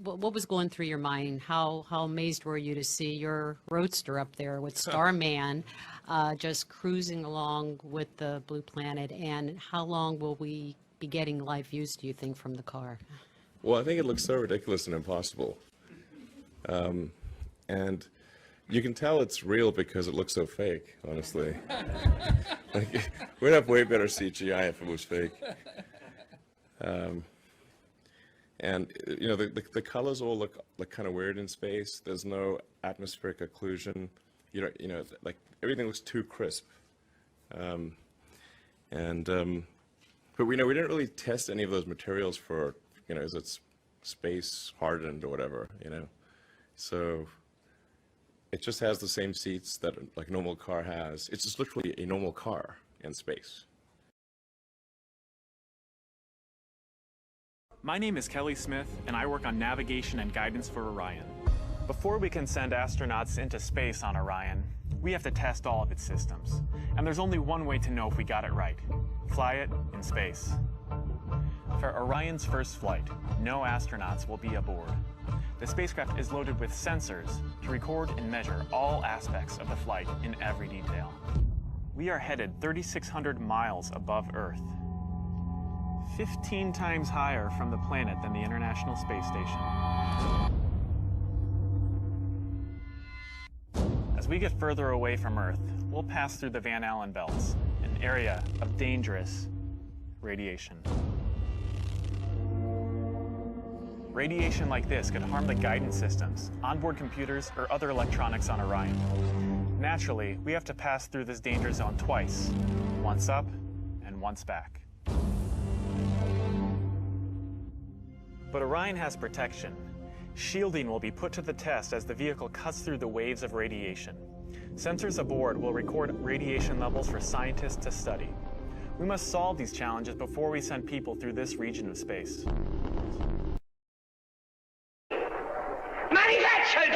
What was going through your mind? How amazed were you to see your roadster up there with Starman just cruising along with the Blue Planet? And how long will we be getting live views, do you think, from the car? Well, I think it looks so ridiculous and impossible. And you can tell it's real because it looks so fake, honestly. Like, we'd have way better CGI if it was fake. And you know, the colors all look like kind of weird in space. There's no atmospheric occlusion. You know, like everything looks too crisp. But we know we didn't really test any of those materials for, you know, is it's space hardened or whatever, you know. So it just has the same seats that like a normal car has. It's just literally a normal car in space. My name is Kelly Smith, and I work on navigation and guidance for Orion. Before we can send astronauts into space on Orion, we have to test all of its systems. And there's only one way to know if we got it right: fly it in space. For Orion's first flight, no astronauts will be aboard. The spacecraft is loaded with sensors to record and measure all aspects of the flight in every detail. We are headed 3,600 miles above Earth, 15 times higher from the planet than the International Space Station. As we get further away from Earth, we'll pass through the Van Allen belts, an area of dangerous radiation. Radiation like this could harm the guidance systems, onboard computers, or other electronics on Orion. Naturally, we have to pass through this danger zone twice, once up and once back. But Orion has protection. Shielding will be put to the test as the vehicle cuts through the waves of radiation. Sensors aboard will record radiation levels for scientists to study. We must solve these challenges before we send people through this region of space. Manufactured